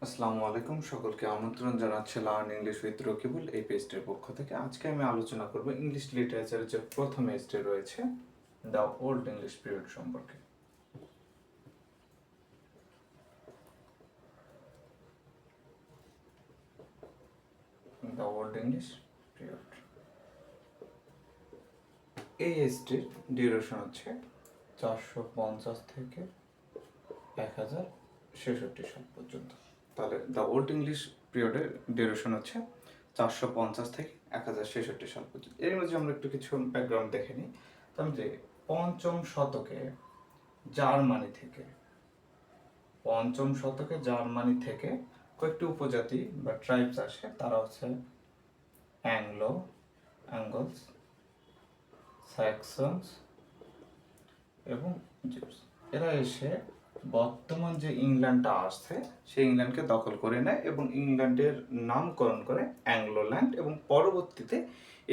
আসসালামু আলাইকুম, সকলকে আমন্ত্রণ জানাচ্ছি লার্ন ইংলিশ উইথ রকিবুল এই পেজটির পক্ষ থেকে। আজকে আমি আলোচনা করব ইংলিশ লিটারেচারের যে প্রথম এজটি রয়েছে দ্য ওল্ড ইংলিশ পিরিয়ড সম্পর্কে। দ্য ওল্ড ইংলিশ পিরিয়ড, এই এজটির ডিউরেশন হচ্ছে 450 থেকে 1066 সাল পর্যন্ত। তাহলে দ্য ওল্ড ইংলিশ পিরিয়ডের ডিউরেশন হচ্ছে 450 থেকে 1066 সাল পর্যন্ত। এর মধ্যে আমরা একটু কিছু ব্যাকগ্রাউন্ড দেখে নিই। তাহলে যে পঞ্চম শতকে জার্মানি থেকে কয়েকটি উপজাতি বা ট্রাইবস আসে। তারা হচ্ছে অ্যাঙ্গলস, স্যাক্সনস এবং জিউস। এরা এসে বর্তমান যে ইংল্যান্ডটা আসছে সেই ইংল্যান্ডকে দখল করে নেয় এবং ইংল্যান্ডের নামকরণ করে অ্যাংলোল্যান্ড, এবং পরবর্তীতে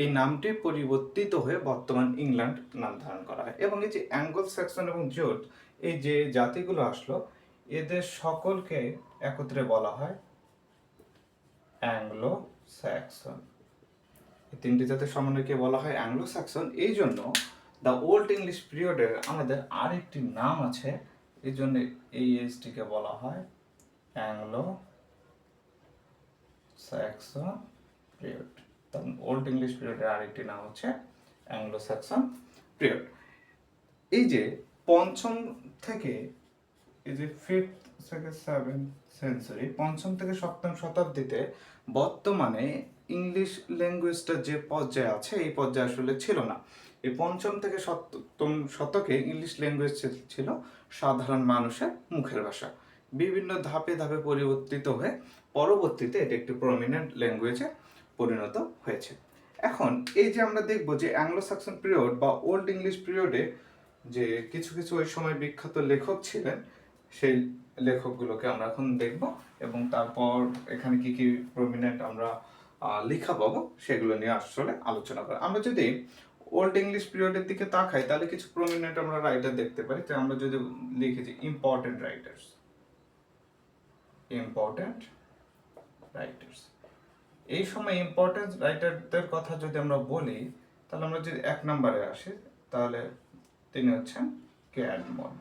এই নামটি পরিবর্তিত হয়ে বর্তমান ইংল্যান্ড নাম ধারণ করা হয়। এবং এই যে অ্যাঙ্গল, স্যাক্সন এবং জোট, এই যে জাতিগুলো আসলো, এদের সকলকে একত্রে বলা হয় অ্যাংলো স্যাক্সন। এই তিনটি জাতির সমন্বয়কে বলা হয় অ্যাংলো স্যাক্সন। এই জন্য দ্য ওল্ড ইংলিশ পিরিয়ডের আমাদের আরেকটি নাম আছে, এই জন্য এই এজটিকে বলা হয় অ্যাংলো স্যাক্সন পিরিয়ড। তখন ওল্ড ইংলিশ পিরিয়ডের আরেকটি নাম হচ্ছে অ্যাংলো স্যাক্সন পিরিয়ড। এই যে পঞ্চম থেকে এই যে ফিফথ থেকে সেভেন্থ সেঞ্চুরি, পঞ্চম থেকে সপ্তম শতাব্দীতে বর্তমানে ইংলিশ ল্যাঙ্গুয়েজটা যে পর্যায়ে আছে এই পর্যায়ে আসলে ছিল না। এই পঞ্চম থেকে সপ্তম শতকে ইংলিশ ল্যাঙ্গুয়েজ ছিল সাধারণ মানুষের মুখের ভাষা। বিভিন্ন ধাপে ধাপে পরিবর্তিত হয়ে পরবর্তীতে এটি একটি প্রমিনেন্ট ল্যাঙ্গুয়েজে পরিণত হয়েছে। এখন এই যে আমরা দেখব যে অ্যাংলো স্যাক্সন পিরিয়ড বা ওল্ড ইংলিশ পিরিয়ডে যে কিছু কিছু ওই সময় বিখ্যাত লেখক ছিলেন, সেই লেখকগুলোকে আমরা এখন দেখব এবং তারপর এখানে কি কি প্রমিনেন্ট আমরা লেখা পাবো সেগুলো নিয়ে আসলে আলোচনা করা। আমরা যদি ওল্ড ইংলিশ পিরিয়ডের দিকে তাকাই তাহলে কিছু প্রমিনেন্ট আমরা রাইটার দেখতে পারি। তো আমরা যদি লিখেছি ইম্পর্টেন্ট রাইটার্স, এই সময় ইম্পর্টেন্ট রাইটারদের কথা যদি আমরা বলি তাহলে আমরা যদি 1 নম্বরে আসি তাহলে তিনি হচ্ছেন ক্যাডমন,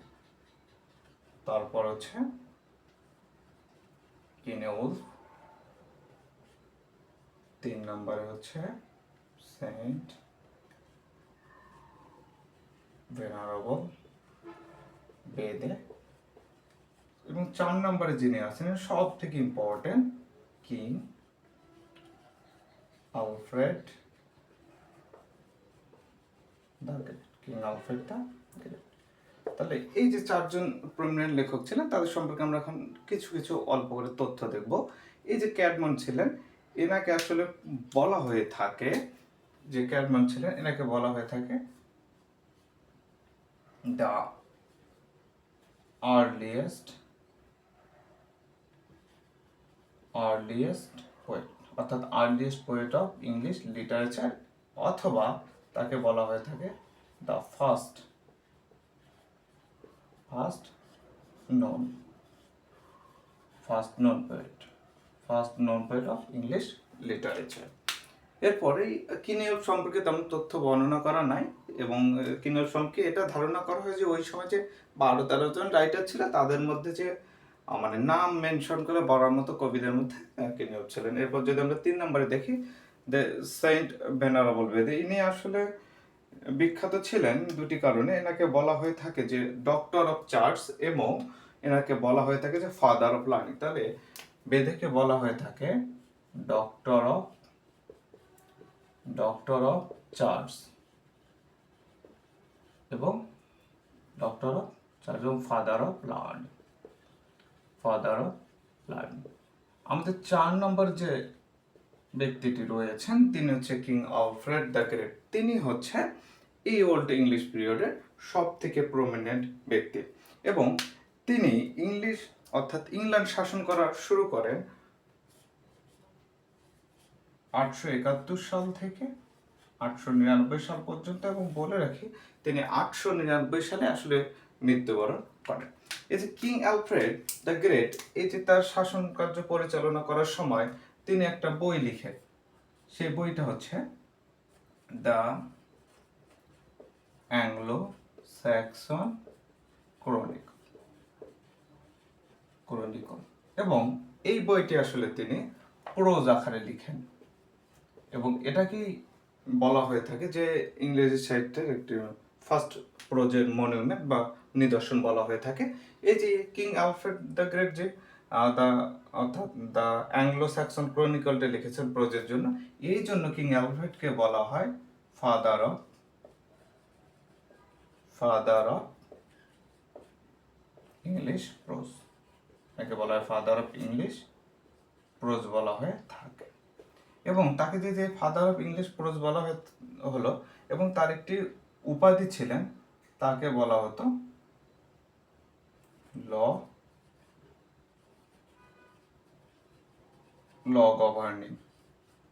তারপর হচ্ছে কিনেউলফ, 3 নম্বরে হচ্ছে সেন্ট ভেনারেবল বেদে, এবং 4 নম্বরে যিনি আছেন সব থেকে important king Alfred the great. তাহলে এই যে 4 জন প্রমিনেন্ট লেখক ছিলেন তাদের সম্পর্কে আমরা এখন কিছু কিছু অল্প করে তথ্য দেখব। এই যে ক্যাডমন ছিলেন, এনাকে আসলে বলা হয়ে থাকে, যে ক্যাডমন ছিলেন এনাকে বলা হয়ে থাকে দ্য আর্লিয়েস্ট পোয়েট, অর্থাৎ earliest poet of English literature, অথবা তাকে বলা হয়ে থাকে the first known poet of English literature। এরপরেই কিনেউলফ সম্পর্কে তেমন তথ্য বর্ণনা করা নাই, এবং কিনেউলফ সম্পর্কে এটা ধারণা করা হয় যে ওই সময় যে 12-13 জন রাইটার ছিল তাদের মধ্যে যে মানে নাম মেনশন করে বলার মতো কবিদের মধ্যে কিনেউলফ ছিলেন। এরপর যদি আমরা 3 নম্বরে দেখি দ্য সেন্ট ভেনারেবল বেদে, ইনি আসলে বিখ্যাত ছিলেন দুটি কারণে। এনাকে বলা হয়ে থাকে যে ডক্টর অফ চার্চ, এবং এনাকে বলা হয়ে থাকে যে ফাদার অফ লার্নিং। তাহলে বেদেকে বলা হয়ে থাকে ডক্টর অফ চার্চ এবং ফাদার অফ লার্নিং। আমাদের 4 নম্বর যে ব্যক্তিটি রয়েছেন তিনি হচ্ছে কিং আলফ্রেড দ্য গ্রেট। তিনি হচ্ছে এই ওল্ড ইংলিশ পিরিয়ডের সব থেকে প্রমিনেন্ট ব্যক্তি, এবং তিনি ইংল্যান্ড শাসন করা শুরু করেন 871 সাল থেকে 899 সাল পর্যন্ত। এবং বলে রাখি তিনি 899 সালে আসলে মৃত্যুবরণ করেন। এই যে কিং অ্যালফ্রেড দ্য গ্রেট, এই যে তার শাসন কার্য পরিচালনা করার সময় তিনি একটা বই লিখেন, সেই বইটা হচ্ছে দ্য অ্যাংলো স্যাক্সন ক্রনিকল, এবং এই বইটি আসলে তিনি প্রোজ আকারে লিখেন, এবং এটাকেই বলা হয়ে থাকে যে ইংরেজি সাহিত্যের একটি ফার্স্ট প্রোজের মনুমেন্ট বা নিদর্শন বলা হয়ে থাকে। এই যে কিং অ্যালফ্রেড দ্য গ্রেট যে অর্থাৎ দ্য অ্যাংলো স্যাক্সন ক্রনিকলটা লিখেছেন প্রোজের জন্য, এই জন্য কিং অ্যালফ্রেডকে বলা হয় ফাদার অফ ইংলিশ প্রোজ, একে বলা হয় ফাদার অফ ইংলিশ প্রোজ বলা হয়ে থাকে। এবং তাকে যে ফাদার অফ ইংলিশ প্রোজ বলা হলো, এবং তার একটি উপাধি ছিলেন, তাকে বলা হতো ল গভর্নিং,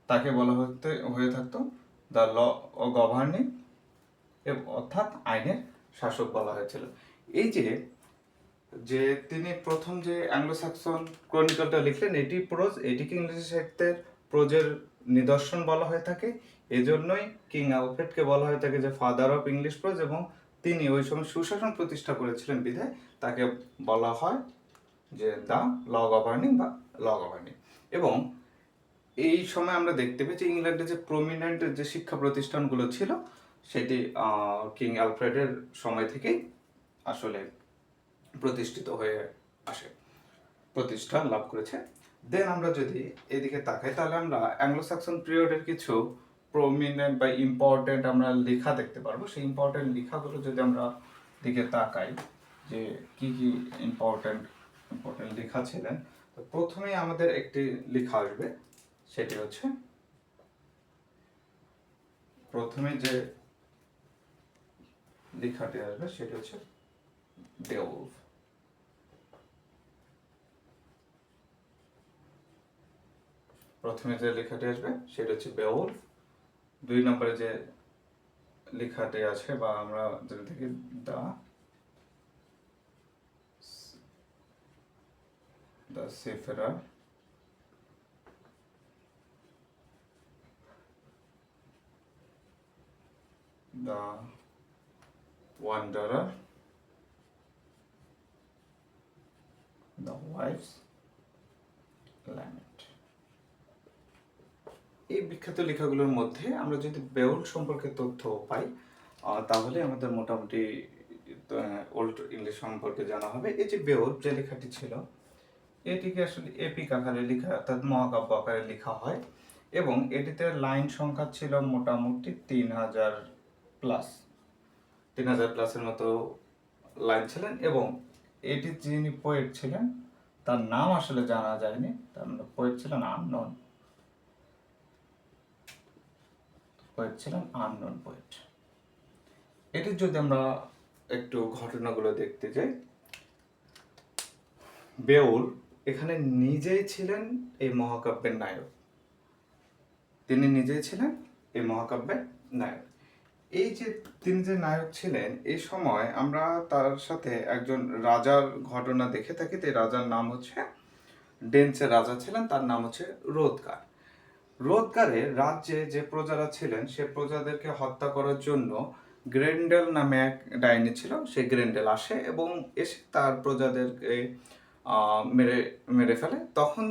তাকে বলা হয়ে থাকতো দ্য ল গভর্নিং, অর্থাৎ আইনের শাসক বলা হয়েছিল। এই যে তিনি প্রথম যে অ্যাংলো স্যাক্সন ক্রনিকলটা লিখলেন, এটি প্রোজ, এটিকে ইংরেজি সাহিত্যের প্রোজের নিদর্শন বলা হয়ে থাকে। এজন্যই কিং অ্যালফ্রেডকে বলা হয়ে থাকে যে ফাদার অফ ইংলিশ প্রোজ, এবং তিনি ওই সময় সুশাসন প্রতিষ্ঠা করেছিলেন বিধায় তাকে বলা হয় যে দ্য ল গভর্নিং বা ল গভর্নিং। এবং এই সময় আমরা দেখতে পাই যে ইংল্যান্ডে যে প্রমিনেন্ট যে শিক্ষা প্রতিষ্ঠানগুলো ছিল, সেটি কিং অ্যালফ্রেডের সময় থেকেই আসলে প্রতিষ্ঠিত হয়ে আসে, প্রতিষ্ঠা লাভ করেছে। দেন আমরা যদি এদিকে তাকাই, তাহলে আমরা অ্যাংলো স্যাক্সন পিরিয়ডের কিছু প্রমিনেন্ট বা ইম্পর্টেন্ট আমরা লেখা দেখতে পারবো। সেই ইম্পর্টেন্ট লেখাগুলো যদি আমরা দিকে তাকাই যে কি কি ইম্পর্টেন্ট লেখা ছিলেন, তো প্রথমেই আমাদের একটি লেখা আসবে, সেটি হচ্ছে প্রথমে যে লেখাটি আসবে সেটি হচ্ছে বেওলফ। প্রথমে যে লেখাটি আসবে সেটা হচ্ছে বেওলফ। 2 নম্বরে যে লেখাটি আছে, বা আমরা যদি দেখি the Seafarer, the Wanderer, the Wife's Lament. এই বিখ্যাত লেখাগুলোর মধ্যে আমরা যদি বেওল সম্পর্কে তথ্য পাই, তাহলে আমাদের মোটামুটি ওল্ড ইংলিশ সম্পর্কে জানা হবে। এই যে বেওল যে লেখাটি ছিল, এটিকে আসলে এপিক আকারে লেখা, অর্থাৎ মহাকাব্য আকারে লেখা হয়, এবং এটিতে লাইন সংখ্যা ছিল মোটামুটি 3000 প্লাস, 3000 প্লাসের মতো লাইন ছিলেন। এবং এটি যিনি পোয়েট ছিলেন তার নাম আসলে জানা যায়নি, তার পোয়েট ছিলেন আননোন, পোয়েট। এটির যদি আমরা একটু ঘটনাগুলো দেখতে যাই, বেওল এখানে নিজেই ছিলেন এই মহাকাব্যের নায়ক, তিনি নিজেই ছিলেন এই মহাকাব্যের নায়ক। এই যে তিনি যে নায়ক ছিলেন, এই সময় আমরা তার সাথে একজন রাজার ঘটনা দেখে থাকি। এই রাজার নাম হচ্ছে, ডেন্সের রাজা ছিলেন, তার নাম হচ্ছে রোদগার। রোদগারের রাজ্যে যে প্রজারা ছিলেন, সে প্রজাদেরকে হত্যা করার জন্য গ্রেন্ডেল নামে এক ডাইনি ছিল, সেই গ্রেন্ডেল আসে এবং এসে তার প্রজাদেরকে মেরে ফেলে। তখন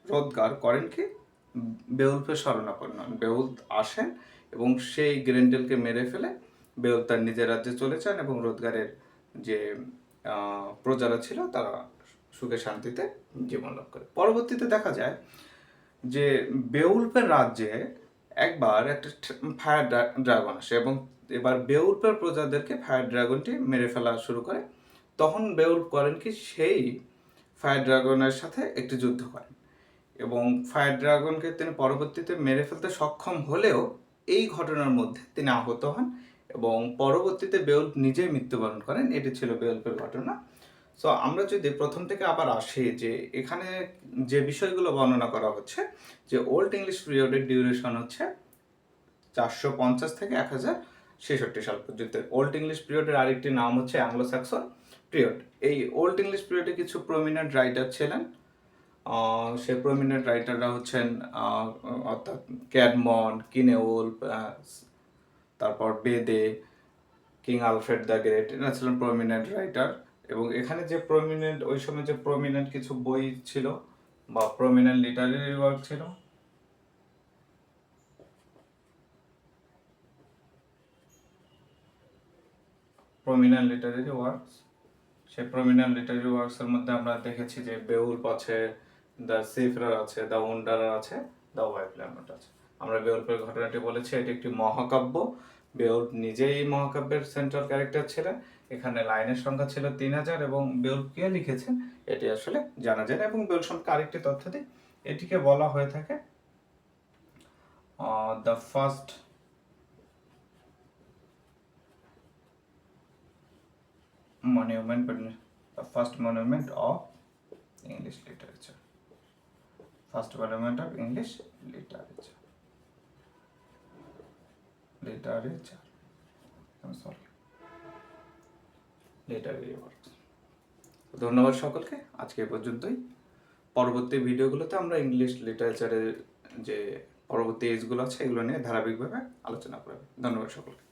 রোদগার করেন কি, বেউলফের শরণাপন্ন হন। বেউল আসেন এবং সেই গ্রেন্ডেলকে মেরে ফেলে বেউল তার নিজের রাজ্যে চলে যান, এবং রোদগারের যে প্রজারা ছিল তারা সুখে শান্তিতে জীবন লাভ করে। পরবর্তীতে দেখা যায় যে বেউলফের রাজ্যে একবার একটা ফায়ার ড্রাগন আসে, এবং এবার বেউলফের প্রজাদেরকে ফায়ার ড্রাগনটি মেরে ফেলা শুরু করে। তখন বেউলফ করেন কি, সেই ফায়ার ড্রাগনের সাথে একটি যুদ্ধ করেন, এবং ফায়ার ড্রাগনকে তিনি পরবর্তীতে মেরে ফেলতে সক্ষম হলেও এই ঘটনার মধ্যে তিনি আহত হন, এবং পরবর্তীতে বেউলফ নিজেই মৃত্যুবরণ করেন। এটি ছিল বেউলফের ঘটনা। সো আমরা যদি প্রথম থেকে আবার আসি, যে এখানে যে বিষয়গুলো বর্ণনা করা হচ্ছে, যে ওল্ড ইংলিশ পিরিয়ডের ডিউরেশন হচ্ছে 450 থেকে 1066 সাল পর্যন্ত। ওল্ড ইংলিশ পিরিয়ডের আরেকটি নাম হচ্ছে অ্যাংলো স্যাক্সন। পিরিয়ড। এই ওল্ড ইংলিশ পিরিয়ডে কিছু প্রমিনেন্ট রাইটার ছিলেন। সে প্রমিনেন্ট রাইটাররা হচ্ছেন অর্থাৎ ক্যাডমন্ড, কিনেউলফ, তারপর বেদে, কিং আলফ্রেড দ্য গ্রেট, এরা ছিলেন প্রমিনেন্ট রাইটার। এবং এখানে যে প্রমিনেন্ট, ওই সময় যে প্রমিনেন্ট কিছু বই ছিল বা প্রমিনেন্ট লিটারেরি ওয়ার্ক ছিল, প্রমিনেন্ট লিটারেরি ওয়ার্কস, সেই প্রমিনেন্ট লিটারেরি ওয়ার্কসের মধ্যে আমরা দেখেছি যে বেউলফ আছে, দ্য সিফরার আছে, দ্য ওয়ান্ডারার আছে, দ্য ওয়াইল্ড ল্যাম্বট আছে। আমরা বেউলফের ঘটনাটি বলেছি, এটি একটি মহাকাব্য। বেউলফ নিজেই এই মহাকাব্যের সেন্ট্রাল ক্যারেক্টার ছিলেন। এখানে লাইনের সংখ্যা ছিল 3000 এবং বেউলফ কে লিখেছেন এটি আসলে জানা যায় না। এবং বেউলফ সম্পর্কে আরেকটি তথ্য দিই, এটিকে বলা হয়ে থাকে the first monument, the first monument of English literature. First monument of English literature. I'm sorry. Literary works. ধন্যবাদ সকলকে, আজকে এ পর্যন্তই। পরবর্তী ভিডিওগুলোতে আমরা ইংলিশ লিটারেচারের যে পরবর্তী এজগুলো আছে এগুলো নিয়ে ধারাবাহিকভাবে আলোচনা করব। ধন্যবাদ সকলকে।